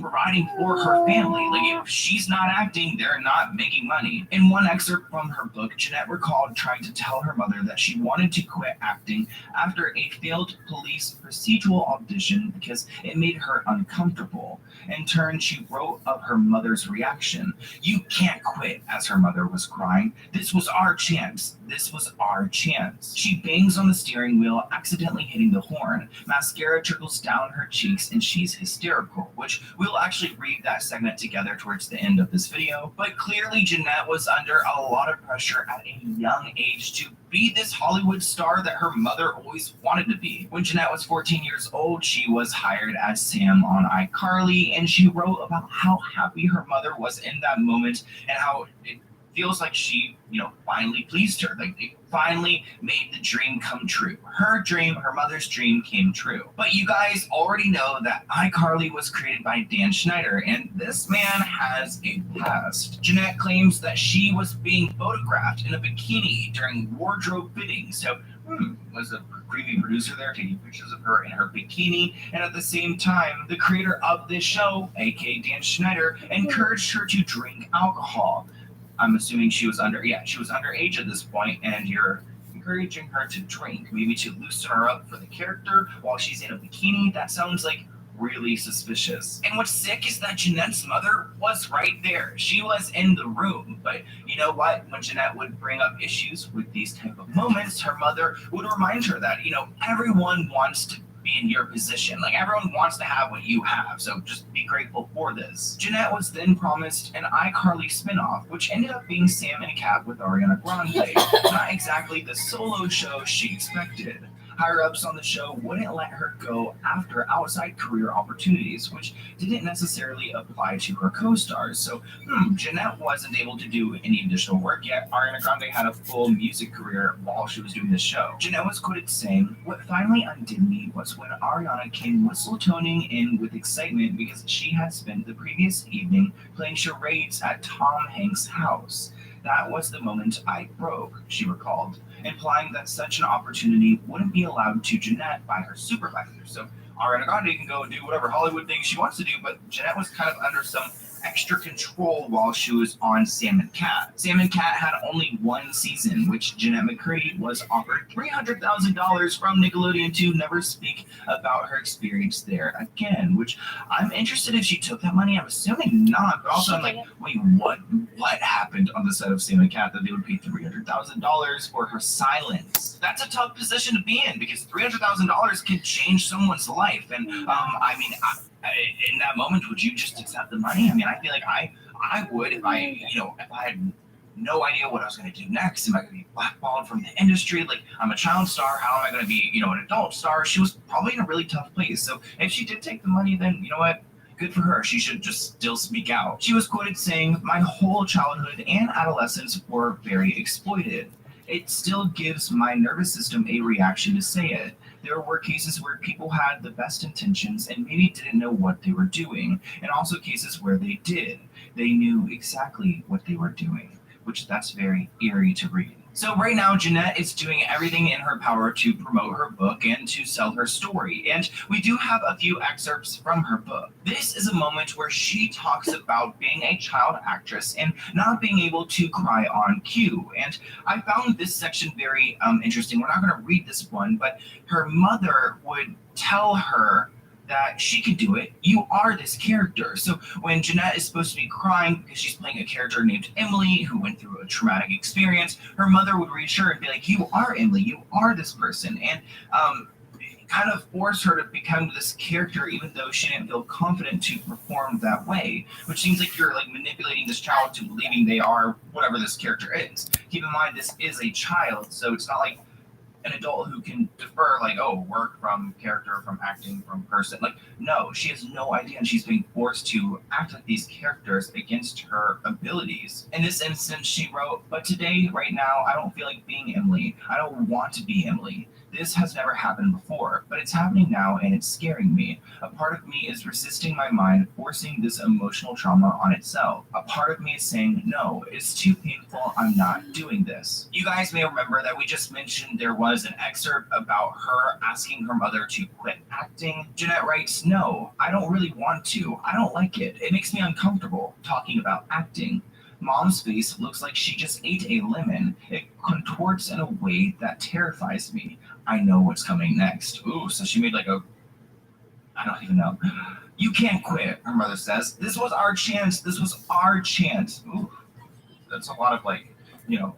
providing for her family. Like, if she's not acting, they're not making money. In one excerpt from her book, Jeanette recalled trying to tell her mother that she wanted to quit acting after a failed police procedural audition because it made her uncomfortable. In turn, she wrote of her mother's reaction. "You can't quit," as her mother was crying. "This was our chance. This was our chance." She bangs on the steering wheel, accidentally hitting the horn. Mascara trickles down her cheeks and she's hysterical, which we'll actually read that segment together towards the end of this video. But clearly Jeanette was under a lot of pressure at a young age to be this Hollywood star that her mother always wanted to be. When Jeanette was 14 years old, she was hired as Sam on iCarly, and she wrote about how happy her mother was in that moment and how it feels like she, finally pleased her. Like, it finally made the dream come true. Her dream, her mother's dream, came true. But you guys already know that iCarly was created by Dan Schneider, and this man has a past. Jeanette claims that she was being photographed in a bikini during wardrobe fittings. So, was a creepy producer there taking pictures of her in her bikini? And at the same time, the creator of this show, aka Dan Schneider, encouraged her to drink alcohol. I'm assuming she was underage at this point, and you're encouraging her to drink, maybe to loosen her up for the character while she's in a bikini. That sounds like really suspicious. And what's sick is that Jeanette's mother was right there. She was in the room. But you know what? When Jeanette would bring up issues with these type of moments, her mother would remind her that, everyone wants to be in your position. Like, everyone wants to have what you have, so just be grateful for this. Jeanette was then promised an iCarly spinoff, which ended up being Sam and Cat with Ariana Grande. Not exactly the solo show she expected. Higher-ups on the show wouldn't let her go after outside career opportunities, which didn't necessarily apply to her co-stars. So, Jeanette wasn't able to do any additional work, yet Ariana Grande had a full music career while she was doing this show. Jeanette was quoted saying, "What finally undid me was when Ariana came whistle-toning in with excitement because she had spent the previous evening playing charades at Tom Hanks' house. That was the moment I broke," she recalled, implying that such an opportunity wouldn't be allowed to Jeanette by her supervisor. So Ariana Grande can go do whatever Hollywood thing she wants to do, but Jeanette was kind of under some extra control while she was on Sam and Cat. Sam and Cat had only one season, which Jeanette McCurdy was offered $300,000 from Nickelodeon to never speak about her experience there again, which I'm interested if she took that money. I'm assuming not, but also I'm like, wait, what happened on the set of Sam and Cat that they would pay $300,000 for her silence? That's a tough position to be in because $300,000 can change someone's life. And in that moment, would you just accept the money? I feel like I would if I had no idea what I was going to do next. Am I going to be blackballed from the industry? Like, I'm a child star. How am I going to be, an adult star? She was probably in a really tough place. So if she did take the money, then you know what? Good for her. She should just still speak out. She was quoted saying, "My whole childhood and adolescence were very exploited. It still gives my nervous system a reaction to say it. There were cases where people had the best intentions and maybe didn't know what they were doing, and also cases where they did. They knew exactly what they were doing," which that's very eerie to read. So right now, Jeanette is doing everything in her power to promote her book and to sell her story. And we do have a few excerpts from her book. This is a moment where she talks about being a child actress and not being able to cry on cue. And I found this section very interesting. We're not going to read this one, but her mother would tell her that she could do it. You are this character. So when Jeanette is supposed to be crying because she's playing a character named Emily who went through a traumatic experience, her mother would reassure her and be like, "You are Emily. You are this person." And kind of force her to become this character even though she didn't feel confident to perform that way, which seems like you're like manipulating this child to believing they are whatever this character is. Keep in mind, this is a child, so it's not like an adult who can defer, like, oh, work from character, from acting, from person. Like, no, she has no idea, and she's being forced to act like these characters against her abilities. In this instance, she wrote, "But today, right now, I don't feel like being Emily. I don't want to be Emily. This has never happened before, but it's happening now and it's scaring me. A part of me is resisting my mind, forcing this emotional trauma on itself. A part of me is saying, no, it's too painful, I'm not doing this. You guys may remember that we just mentioned there was an excerpt about her asking her mother to quit acting. Jeanette writes, no, I don't really want to. I don't like it. It makes me uncomfortable talking about acting. Mom's face looks like she just ate a lemon. It contorts in a way that terrifies me. I know what's coming next. Ooh, so she made like a, I don't even know. You can't quit, her mother says. This was our chance. This was our chance. Ooh, that's a lot of like,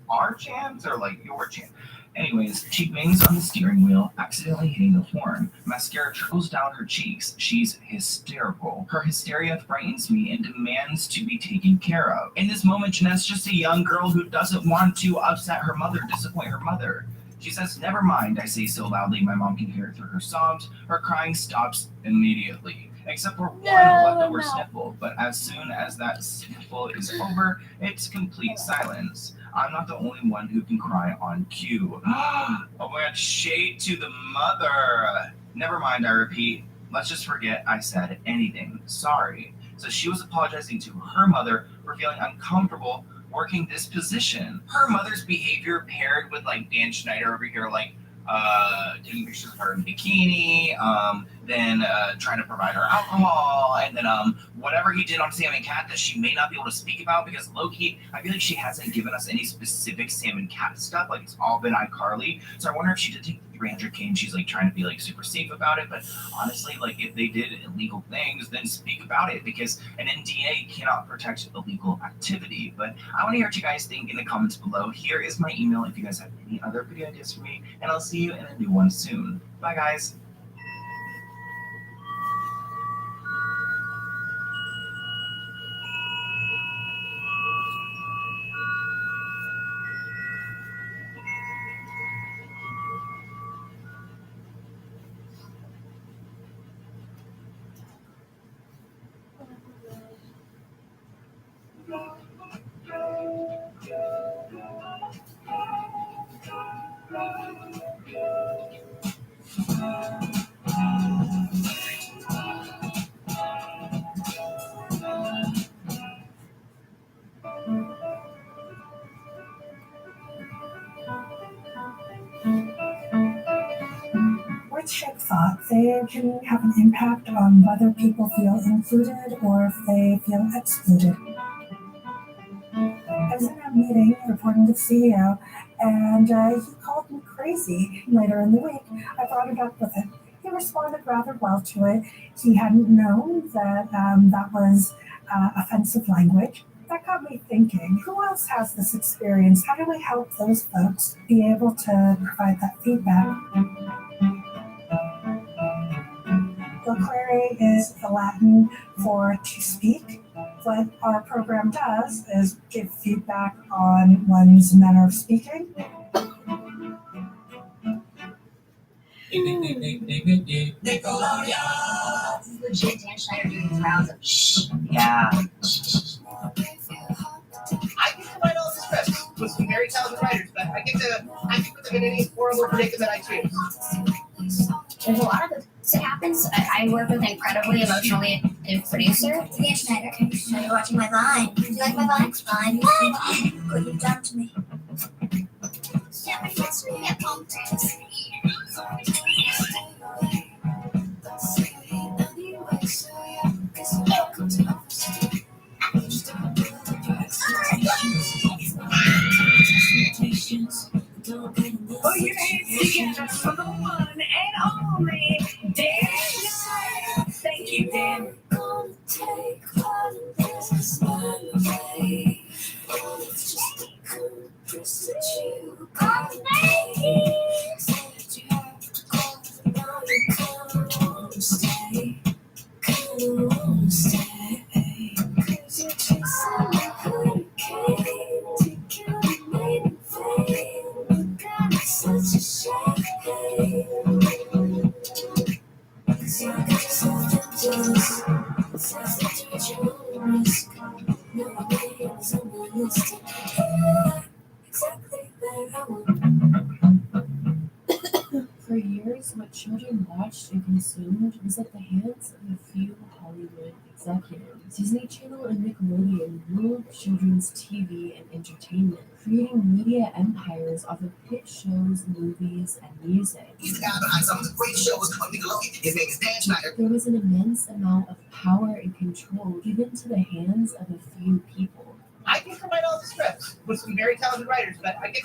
our chance or like your chance. Anyways, she bangs on the steering wheel, accidentally hitting the horn. Mascara trickles down her cheeks. She's hysterical. Her hysteria frightens me and demands to be taken care of. In this moment, Jeanette's just a young girl who doesn't want to upset her mother, disappoint her mother. She says, never mind, I say so loudly my mom can hear it through her sobs. Her crying stops immediately, except for one leftover sniffle. But as soon as that sniffle is over, it's complete silence. I'm not the only one who can cry on cue. Oh my god, shade to the mother. Never mind, I repeat. Let's just forget I said anything. Sorry. So she was apologizing to her mother for feeling uncomfortable working this position. Her mother's behavior paired with like Dan Schneider over here, like taking pictures of her in bikini, then trying to provide her alcohol, and then whatever he did on Sam and Cat that she may not be able to speak about because low-key, I feel like she hasn't given us any specific Sam and Cat stuff. Like it's all been iCarly. So I wonder if she did take $300K and she's like trying to be like super safe about it. But honestly, like if they did illegal things, then speak about it because an NDA cannot protect illegal activity. But I want to hear what you guys think in the comments below. Here is my email if you guys have any other video ideas for me, and I'll see you in a new one soon. Bye guys. With shape thought, they can have an impact on whether people feel included or if they feel excluded. I was in a meeting reporting to the CEO, and he called me crazy. Later in the week, I brought it up with him. He responded rather well to it. He hadn't known that that was offensive language. That got me thinking, who else has this experience? How do we help those folks be able to provide that feedback? Loquere is the Latin for to speak. What our program does is give feedback on one's manner of speaking. Nickelodeon! This is legit Dan Schneider doing his rounds of shh. Yeah. I get to write all this script with some very talented writers, but I get to put them in any horrible predicament I choose. There's a lot of this that happens. I work with an incredibly emotionally active producer. Dan Schneider, are you watching my Vine? Do you like my Vine's Vine? What you've done to me. Yeah, my friends really get pumped. Put your hands together for the one and only Dan Schneider. Thank you, Dan. Take part in this away. It's just a compass that you got me. Said you have to go, now you come on, stay. Come on, stay. 'Cause you're chasing a hurricane. Take out a maiden vein. God, it's such a shame. 'Cause you got yourself into this. Sounds like you're at your own risk. No way is unrealistic. Yeah, exactly where I want. For executives, Disney Channel and Nickelodeon ruled children's TV and entertainment, creating media empires off of hit shows, movies, and music. He's the guy behind some of the great shows on Nickelodeon. His name is Dan Schneider. There was an immense amount of power and control given to the hands of a few people. I get to write all the scripts with some very talented writers, but I can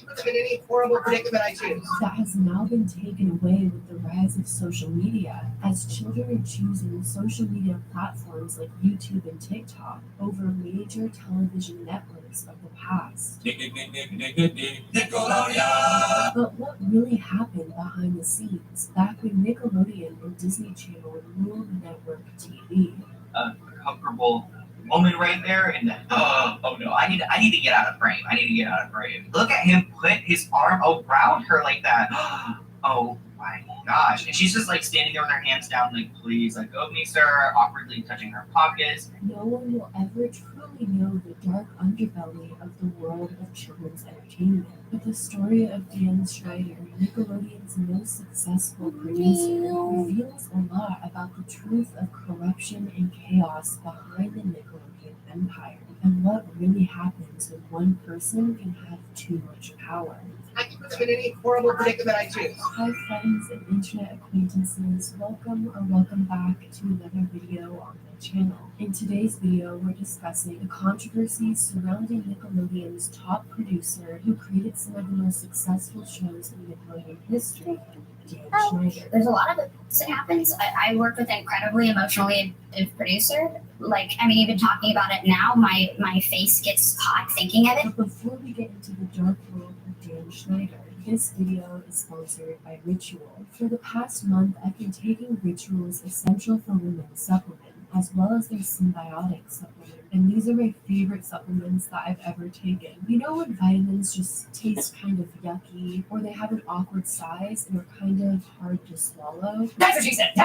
put them in any horrible predicament I choose. That has now been taken away with the rise of social media, as children are choosing social media platforms like YouTube and TikTok over major television networks of the past. But what really happened behind the scenes back when Nickelodeon and Disney Channel ruled network TV? A comfortable woman right there, and then oh no, I need to get out of frame. Look at him put his arm around her like that. Oh my gosh. And she's just like standing there with her hands down, like, please let go of me, sir, awkwardly touching her pockets. No one will ever truly know the dark underbelly of the world of children's entertainment. But the story of Dan Schneider, Nickelodeon's most successful producer, reveals a lot about the truth of corruption and chaos behind the Nickelodeon empire, and what really happens when one person can have too much power. I can put them in any horrible predicament I choose. Hi friends and internet acquaintances, welcome back to another video on my channel. In today's video, we're discussing the controversies surrounding Nickelodeon's top producer who created some of the most successful shows in Nickelodeon history, Dan Schneider. There's a lot of it that happens. I work with an incredibly emotionally active producer. Like, I mean, even talking about it now, my face gets hot thinking of it. But before we get into the dark world of Dan Schneider, this video is sponsored by Ritual. For the past month, I've been taking Ritual's Essential for Women supplement, as well as their Symbiotic supplement. And these are my favorite supplements that I've ever taken. You know when vitamins just taste kind of yucky, or they have an awkward size and are kind of hard to swallow? That's what she said.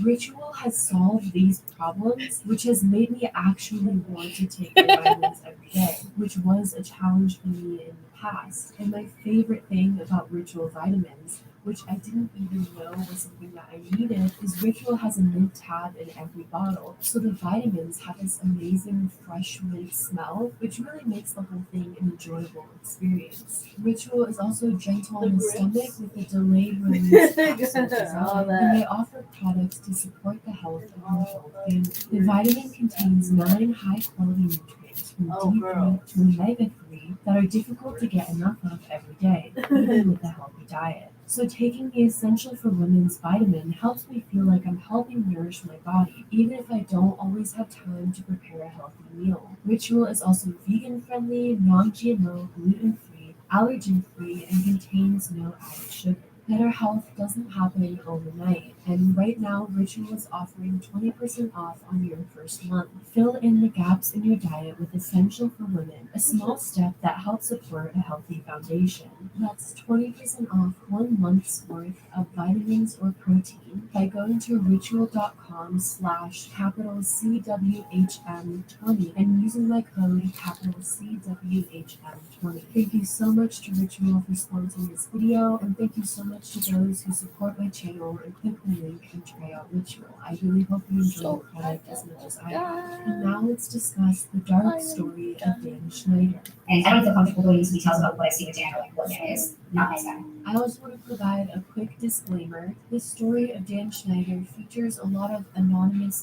Ritual has solved these problems, which has made me actually want to take their vitamins every day, which was a challenge for me in the past. And my favorite thing about Ritual vitamins, which I didn't even know was something that I needed, is Ritual has a mint tab in every bottle. So the vitamins have this amazing fresh mint smell, which really makes the whole thing an enjoyable experience. Ritual is also gentle on the stomach with a delayed release capsule design, and they offer products to support the health of your whole family. The vitamin contains 9 high-quality nutrients from D3 to omega-3 that are difficult to get enough of every day, even with a healthy diet. So taking the Essential for Women's vitamin helps me feel like I'm helping nourish my body, even if I don't always have time to prepare a healthy meal. Ritual is also vegan-friendly, non-GMO, gluten-free, allergen-free, and contains no added sugar. Better health doesn't happen overnight, and right now Ritual is offering 20% off on your first month. Fill in the gaps in your diet with Essential for Women, a small step that helps support a healthy foundation. That's 20% off 1 month's worth of vitamins or protein by going to ritual.com/CWHM20 and using my code CWHM20. Thank you so much to Ritual for sponsoring this video, and thank you so much to those who support my channel and click the link and try out Ritual. I really hope you enjoy the product as much as I have. And now let's discuss the dark story of Dan Schneider. And I don't feel comfortable going into details about what I see with Dan, or like what Dan is. Not nice guy. I also want to provide a quick disclaimer. The story of Dan Schneider features a lot of anonymous